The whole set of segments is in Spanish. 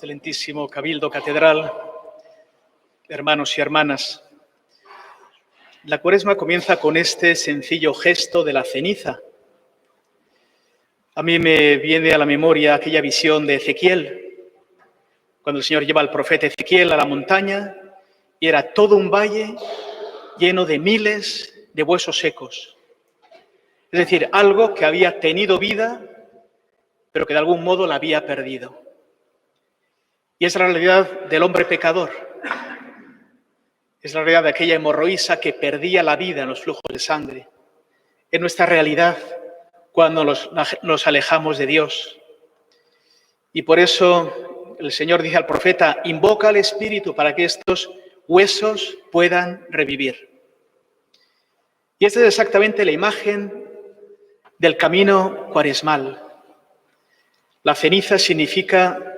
excelentísimo Cabildo Catedral, hermanos y hermanas. La Cuaresma comienza con este sencillo gesto de la ceniza. A mí me viene a la memoria aquella visión de Ezequiel, cuando el Señor lleva al profeta Ezequiel a la montaña y era todo un valle lleno de miles de huesos secos. Es decir, algo que había tenido vida, pero que de algún modo la había perdido. Y es la realidad del hombre pecador. Es la realidad de aquella hemorroísa que perdía la vida en los flujos de sangre. Es nuestra realidad cuando nos alejamos de Dios. Y por eso el Señor dice al profeta, invoca al Espíritu para que estos huesos puedan revivir. Y esta es exactamente la imagen del camino cuaresmal. La ceniza significa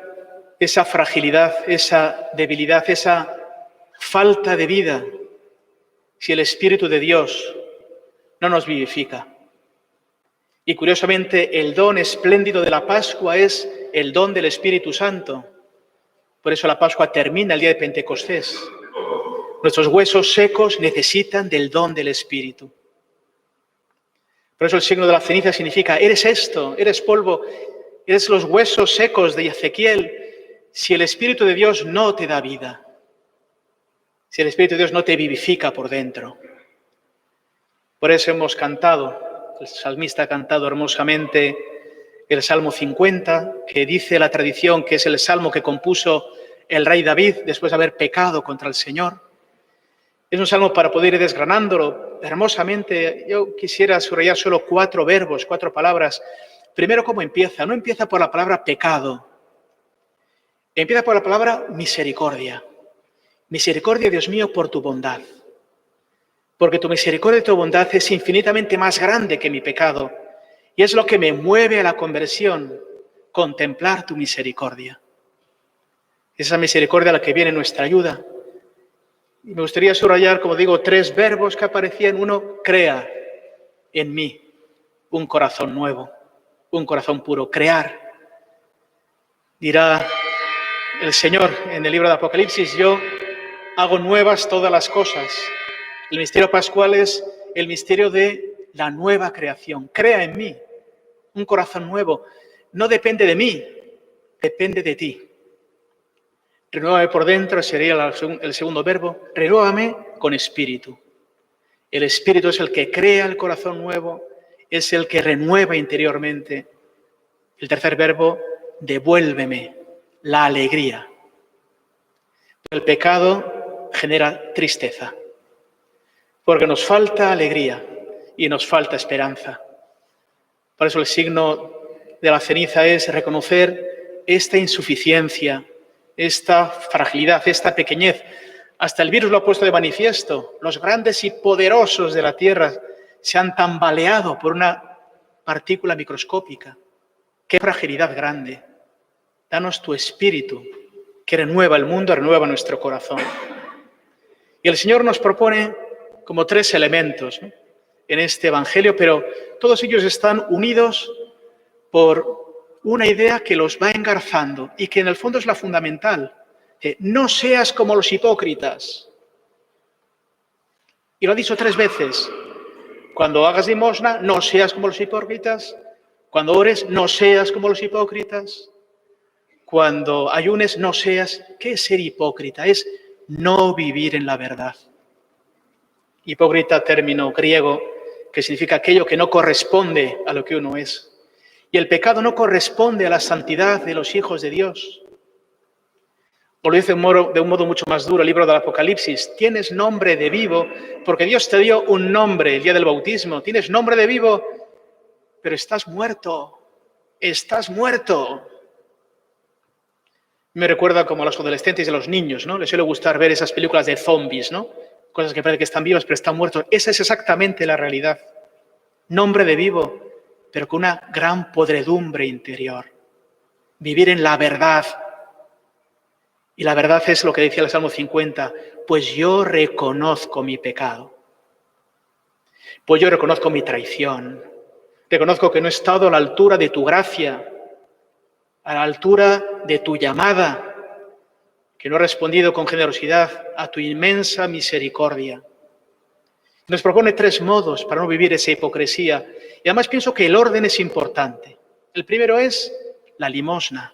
esa fragilidad, esa debilidad, esa falta de vida, si el Espíritu de Dios no nos vivifica. Y curiosamente, el don espléndido de la Pascua es el don del Espíritu Santo. Por eso la Pascua termina el día de Pentecostés. Nuestros huesos secos necesitan del don del Espíritu. Por eso el signo de la ceniza significa, eres esto, eres polvo, eres los huesos secos de Ezequiel, si el Espíritu de Dios no te da vida. Si el Espíritu de Dios no te vivifica por dentro. Por eso hemos cantado, el salmista ha cantado hermosamente el Salmo 50, que dice la tradición que es el salmo que compuso el rey David después de haber pecado contra el Señor. Es un salmo para poder ir desgranándolo hermosamente. Yo quisiera subrayar solo 4 verbos, 4 palabras. Primero, ¿cómo empieza? No empieza por la palabra pecado. Empieza por la palabra misericordia. Misericordia, Dios mío, por tu bondad. Porque tu misericordia y tu bondad es infinitamente más grande que mi pecado. Y es lo que me mueve a la conversión, contemplar tu misericordia. Esa misericordia a la que viene nuestra ayuda. Y me gustaría subrayar, como digo, 3 verbos que aparecían. Uno, crea en mí un corazón nuevo, un corazón puro. Crear. Dirá el Señor en el libro de Apocalipsis, yo hago nuevas todas las cosas. El misterio pascual es el misterio de la nueva creación. Crea en mí un corazón nuevo. No depende de mí, depende de ti. Renuévame por dentro, sería el segundo verbo. Renuévame con espíritu. El espíritu es el que crea el corazón nuevo, es el que renueva interiormente. El tercer verbo, devuélveme la alegría. El pecado genera tristeza, porque nos falta alegría y nos falta esperanza. Por eso el signo de la ceniza es reconocer esta insuficiencia, esta fragilidad, esta pequeñez. Hasta el virus lo ha puesto de manifiesto. Los grandes y poderosos de la Tierra se han tambaleado por una partícula microscópica. ¡Qué fragilidad grande! Danos tu espíritu, que renueva el mundo, renueva nuestro corazón. Y el Señor nos propone como 3 elementos, ¿no?, en este Evangelio, pero todos ellos están unidos por una idea que los va engarzando y que en el fondo es la fundamental. No seas como los hipócritas. Y lo ha dicho 3 veces. Cuando hagas limosna, no seas como los hipócritas. Cuando ores, no seas como los hipócritas. Cuando ayunes, no seas. ¿Qué es ser hipócrita? Es no vivir en la verdad. Hipócrita, término griego, que significa aquello que no corresponde a lo que uno es. Y el pecado no corresponde a la santidad de los hijos de Dios. O lo dice de un modo mucho más duro el libro del Apocalipsis. Tienes nombre de vivo, porque Dios te dio un nombre el día del bautismo. Tienes nombre de vivo, pero estás muerto. Estás muerto. Me recuerda como a los adolescentes y a los niños, ¿no? Les suele gustar ver esas películas de zombies, ¿no? Cosas que parece que están vivas, pero están muertos. Esa es exactamente la realidad. Nombre de vivo, pero con una gran podredumbre interior. Vivir en la verdad. Y la verdad es lo que decía el Salmo 50. Pues yo reconozco mi pecado. Pues yo reconozco mi traición. Reconozco que no he estado a la altura de tu gracia, a la altura de tu llamada, que no ha respondido con generosidad a tu inmensa misericordia. Nos propone 3 modos para no vivir esa hipocresía. Y además pienso que el orden es importante. El primero es la limosna.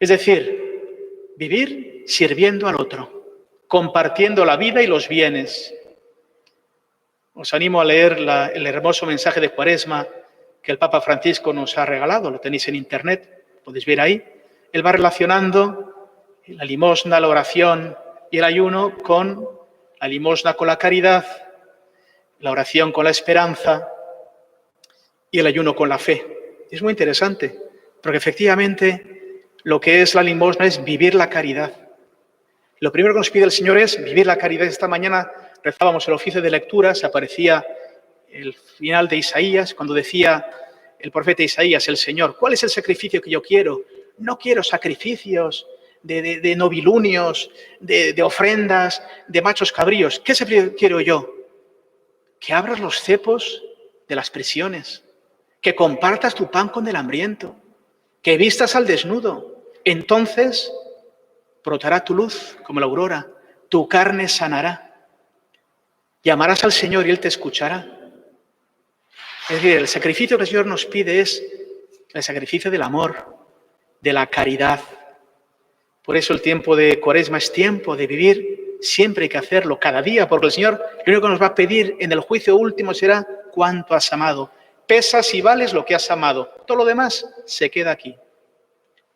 Es decir, vivir sirviendo al otro, compartiendo la vida y los bienes. Os animo a leer el hermoso mensaje de Cuaresma que el Papa Francisco nos ha regalado. Lo tenéis en internet, podéis ver ahí. Él va relacionando la limosna, la oración y el ayuno con la limosna con la caridad, la oración con la esperanza y el ayuno con la fe. Es muy interesante, porque efectivamente lo que es la limosna es vivir la caridad. Lo primero que nos pide el Señor es vivir la caridad. Esta mañana rezábamos el oficio de lectura, se aparecía el final de Isaías, cuando decía el profeta Isaías, el Señor, ¿cuál es el sacrificio que yo quiero? No quiero sacrificios de novilunios, de ofrendas, de machos cabríos. ¿Qué sacrificio quiero yo? Que abras los cepos de las prisiones, que compartas tu pan con el hambriento, que vistas al desnudo. Entonces brotará tu luz como la aurora, tu carne sanará. Llamarás al Señor y Él te escuchará. Es decir, el sacrificio que el Señor nos pide es el sacrificio del amor, de la caridad. Por eso el tiempo de Cuaresma es tiempo de vivir, siempre hay que hacerlo, cada día, porque el Señor lo único que nos va a pedir en el juicio último será cuánto has amado. Pesas y vales lo que has amado. Todo lo demás se queda aquí.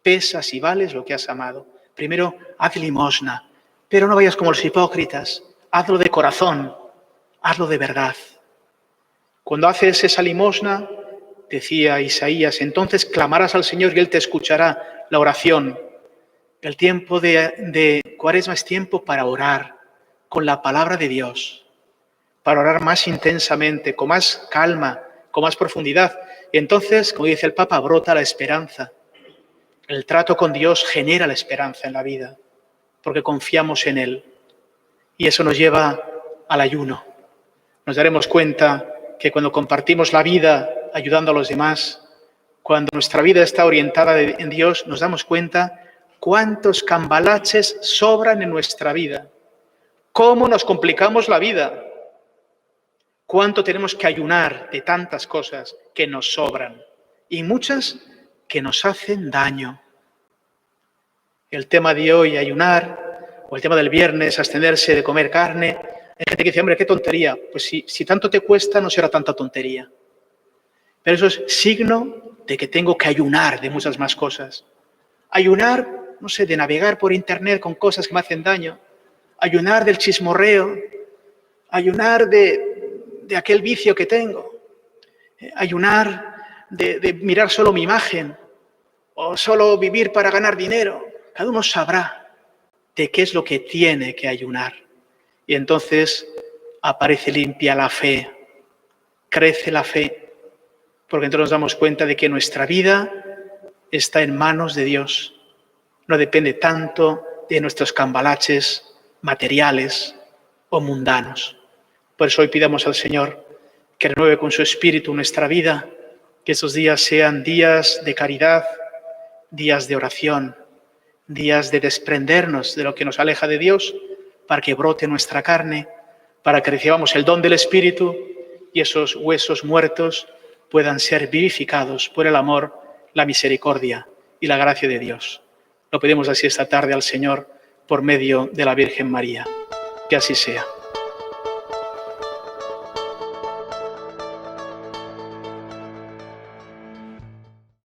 Pesas y vales lo que has amado. Primero, haz limosna, pero no vayas como los hipócritas. Hazlo de corazón, hazlo de verdad. Cuando haces esa limosna, decía Isaías, entonces clamarás al Señor y Él te escuchará. La oración. El tiempo de Cuaresma es tiempo para orar con la palabra de Dios, para orar más intensamente, con más calma, con más profundidad. Y entonces, como dice el Papa, brota la esperanza. El trato con Dios genera la esperanza en la vida, porque confiamos en Él. Y eso nos lleva al ayuno. Nos daremos cuenta que cuando compartimos la vida ayudando a los demás, cuando nuestra vida está orientada en Dios, nos damos cuenta cuántos cambalaches sobran en nuestra vida, cómo nos complicamos la vida, cuánto tenemos que ayunar de tantas cosas que nos sobran y muchas que nos hacen daño. El tema de hoy, ayunar, o el tema del viernes, abstenerse de comer carne. Hay gente que dice, hombre, qué tontería. Pues si tanto te cuesta, no será tanta tontería. Pero eso es signo de que tengo que ayunar de muchas más cosas. Ayunar, no sé, de navegar por internet con cosas que me hacen daño. Ayunar del chismorreo. Ayunar de aquel vicio que tengo. Ayunar de mirar solo mi imagen. O solo vivir para ganar dinero. Cada uno sabrá de qué es lo que tiene que ayunar. Y entonces aparece limpia la fe. Crece la fe. Porque entonces nos damos cuenta de que nuestra vida está en manos de Dios. No depende tanto de nuestros cambalaches materiales o mundanos. Por eso hoy pidamos al Señor que renueve con su Espíritu nuestra vida, que esos días sean días de caridad, días de oración, días de desprendernos de lo que nos aleja de Dios, para que brote nuestra carne, para que recibamos el don del Espíritu y esos huesos muertos puedan ser vivificados por el amor, la misericordia y la gracia de Dios. Lo pedimos así esta tarde al Señor por medio de la Virgen María. Que así sea.